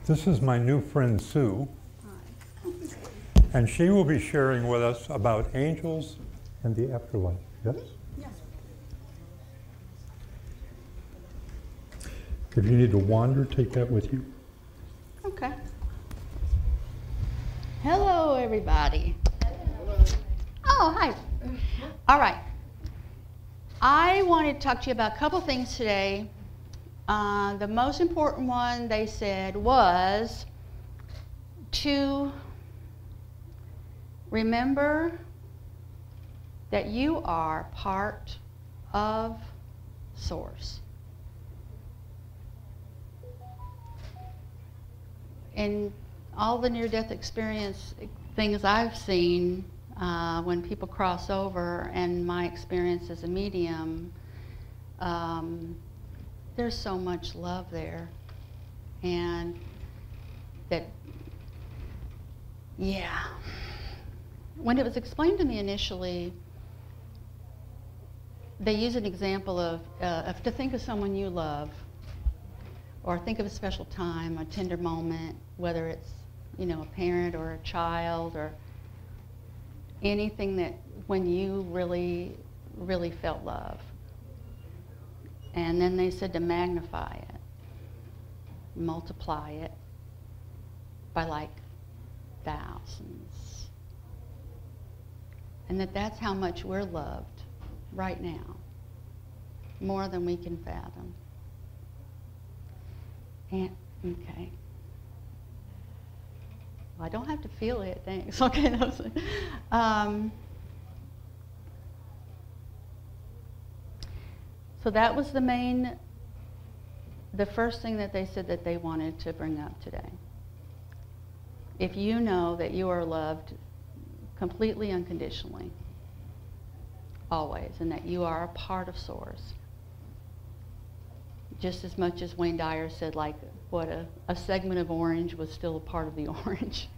This is my new friend Sue, and she will be sharing with us about angels and the afterlife. Yes? Yes. If you need to wander, take that with you. Okay. Hello, everybody. Hello. Oh, hi. All right. I wanted to talk to you about a couple things today. The most important one, they said, was to remember that you are part of Source. In all the near-death experience things I've seen, when people cross over, and my experience as a medium, there's so much love there. And that, yeah. When it was explained to me initially, they use an example of to think of someone you love, or think of a special time, a tender moment, whether it's, you know, a parent or a child, or anything that when you really, really felt love. And then they said to magnify it, multiply it by like thousands. And that's how much we're loved right now, more than we can fathom. And, okay. Well, I don't have to feel it, thanks. Okay, that's it. So that was the first thing that they said that they wanted to bring up today. If you know that you are loved completely unconditionally, always, and that you are a part of Source, just as much as Wayne Dyer said, like, what a segment of orange was still a part of the orange,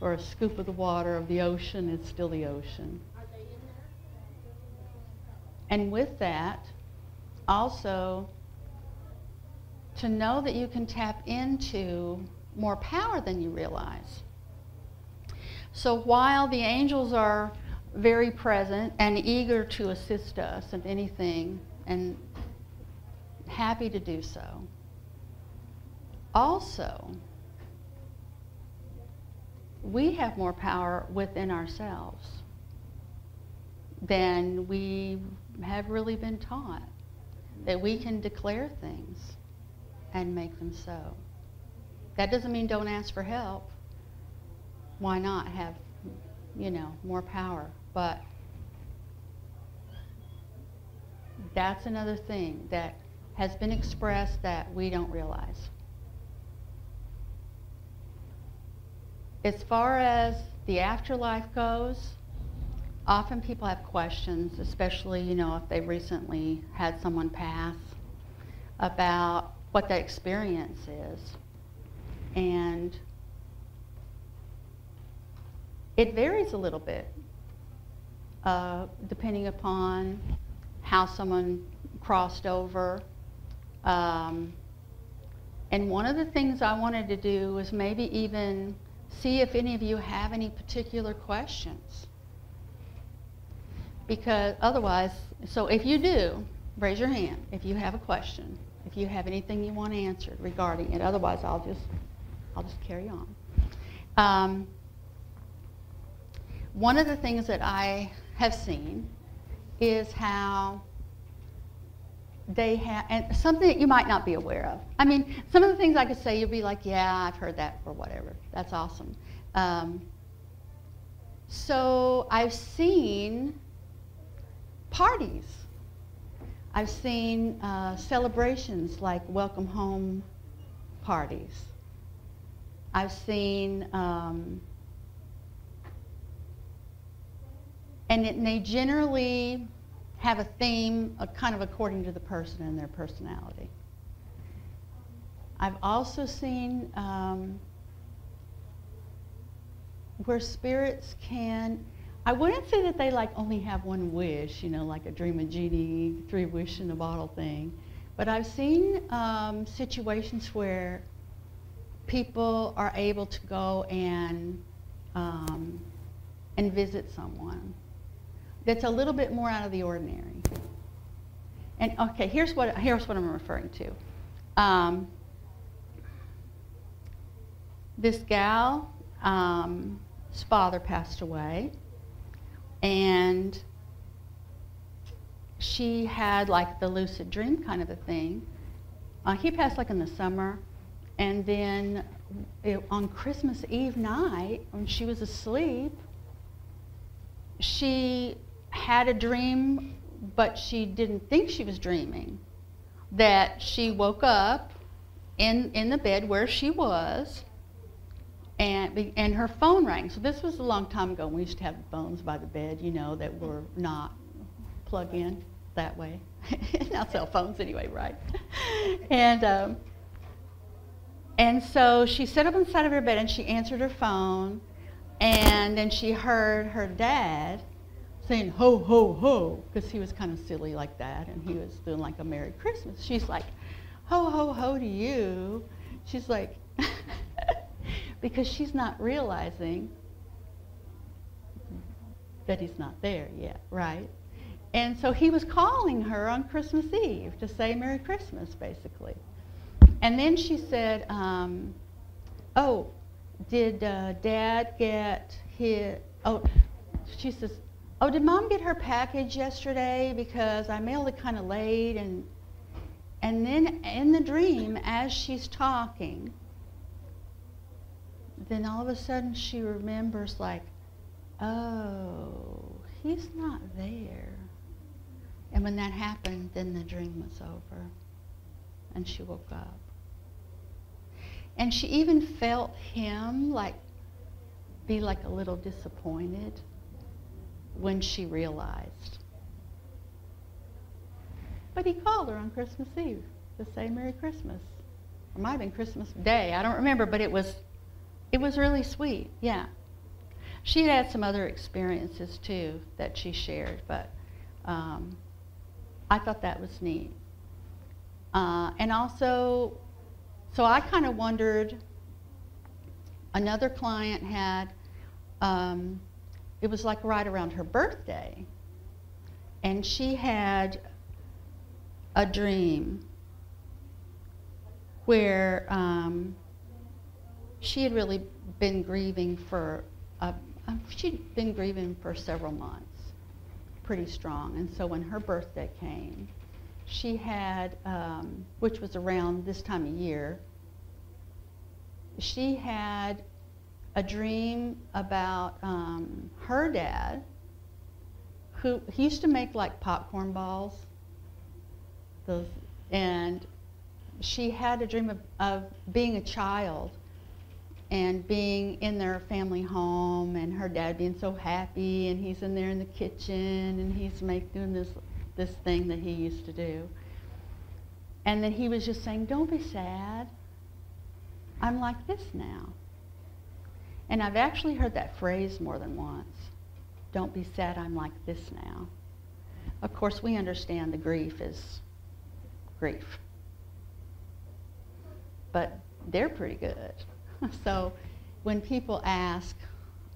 or a scoop of the water of the ocean is still the ocean. Are they in there? And with that, also, to know that you can tap into more power than you realize. So while the angels are very present and eager to assist us in anything, and happy to do so, also, we have more power within ourselves than we have really been taught. That we can declare things and make them so. That doesn't mean don't ask for help. Why not have, you know, more power? But that's another thing that has been expressed that we don't realize. As far as the afterlife goes, often people have questions, especially, you know, if they've recently had someone pass, about what that experience is. And it varies a little bit, depending upon how someone crossed over. And one of the things I wanted to do was maybe even see if any of you have any particular questions. Because otherwise, so if you do, raise your hand if you have a question, if you have anything you want answered regarding it. Otherwise, I'll just carry on. One of the things that I have seen is how they have, and something that you might not be aware of. I mean, some of the things I could say, you'll be like, yeah, I've heard that, or whatever. That's awesome. So I've seen parties. I've seen celebrations like welcome home parties. I've seen, and they generally have a theme kind of according to the person and their personality. I've also seen where spirits can, I wouldn't say that they like only have one wish, you know, like a dream a genie, 3 wish in a bottle thing. But I've seen situations where people are able to go and visit someone that's a little bit more out of the ordinary. And okay, here's what I'm referring to. This gal's father passed away, and she had like the lucid dream kind of a thing. He passed like in the summer, and then on Christmas Eve night, when she was asleep, she had a dream, but she didn't think she was dreaming. That she woke up in the bed where she was, and her phone rang. So this was a long time ago. We used to have phones by the bed, you know, that were not plug in that way. Not cell phones anyway, right? And so she sat up on the side of her bed and she answered her phone, and then she heard her dad saying, ho, ho, ho, because he was kind of silly like that, and he was doing like a Merry Christmas. She's like, ho, ho, ho to you. She's like, because she's not realizing that he's not there yet, right? And so he was calling her on Christmas Eve to say Merry Christmas, basically. And then she said, oh, did Dad get his, oh, she says, oh, did Mom get her package yesterday? Because I mailed it kind of late. And then in the dream, as she's talking, then all of a sudden she remembers like, oh, he's not there. And when that happened, then the dream was over. And she woke up. And she even felt him like be like a little disappointed when she realized. But he called her on Christmas Eve to say Merry Christmas. It might have been Christmas Day. I don't remember, but it was really sweet. Yeah. She had some other experiences too that she shared, but I thought that was neat. And also, so I kind of wondered, another client had, it was like right around her birthday, and she had a dream where she had really been grieving for, she'd been grieving for several months, pretty strong. And so when her birthday came, she had, which was around this time of year, she had a dream about her dad, who he used to make like popcorn balls, those, and she had a dream of being a child and being in their family home, and her dad being so happy, and he's in there in the kitchen, and he's doing this thing that he used to do. And then he was just saying, don't be sad. I'm like this now. And I've actually heard that phrase more than once. Don't be sad, I'm like this now. Of course, we understand the grief is grief. But they're pretty good. So when people ask,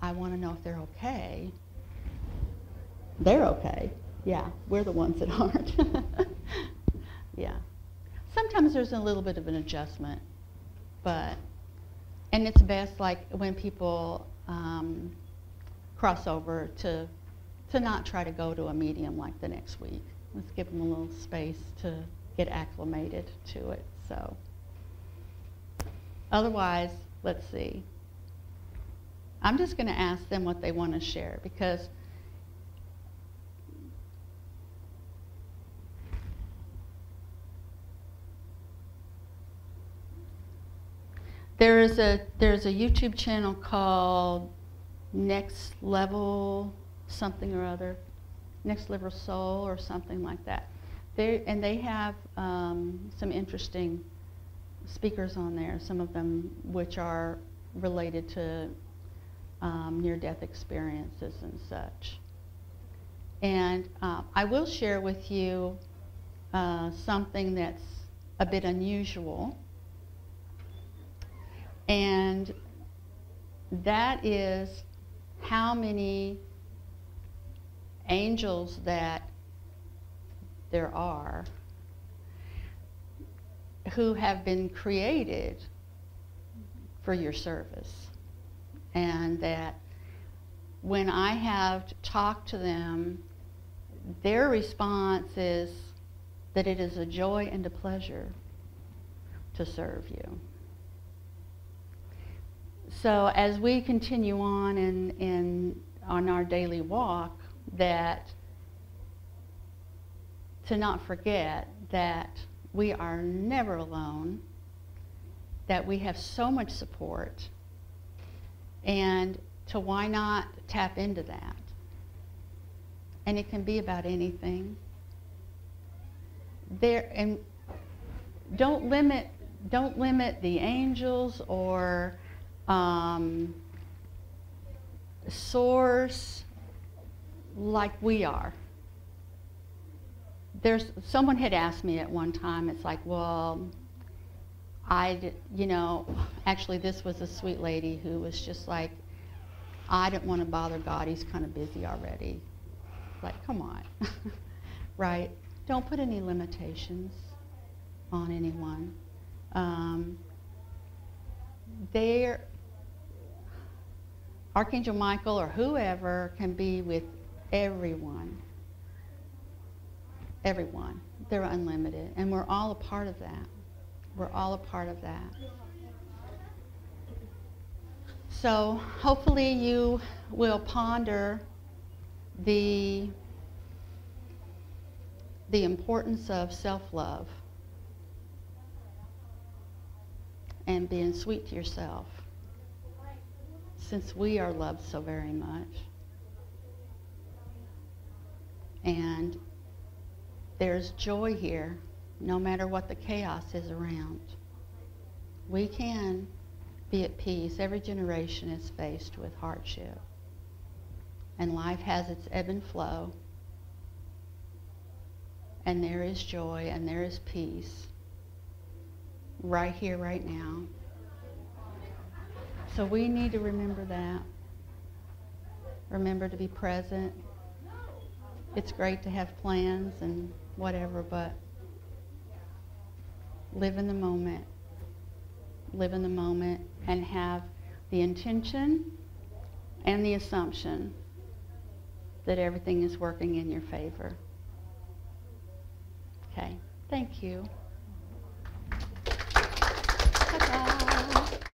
I want to know if they're okay, they're okay. Yeah, we're the ones that aren't. Yeah. Sometimes there's a little bit of an adjustment, and it's best like when people cross over to not try to go to a medium like the next week. Let's give them a little space to get acclimated to it. So otherwise, let's see. I'm just going to ask them what they want to share, because there's a YouTube channel called Next Level something or other, Next Level Soul or something like that. They have some interesting speakers on there, some of them which are related to near-death experiences and such. And I will share with you something that's a bit unusual. And that is how many angels that there are who have been created for your service. And that when I have talked to them, their response is that it is a joy and a pleasure to serve you. So as we continue on on our daily walk, that to not forget that we are never alone, that we have so much support, and to why not tap into that? And it can be about anything. And don't limit the angels or source like we are. Someone had asked me at one time, it's like, well, actually this was a sweet lady who was just like, I didn't want to bother God, he's kind of busy already. Like, come on, right? Don't put any limitations on anyone. Archangel Michael or whoever can be with everyone. Everyone. They're unlimited. And we're all a part of that. We're all a part of that. So hopefully you will ponder the importance of self-love and being sweet to yourself, since we are loved so very much. And there's joy here, no matter what the chaos is around. We can be at peace. Every generation is faced with hardship. And life has its ebb and flow. And there is joy and there is peace right here, right now. So we need to remember that. Remember to be present. It's great to have plans and whatever, but live in the moment. Live in the moment and have the intention and the assumption that everything is working in your favor. Okay, thank you.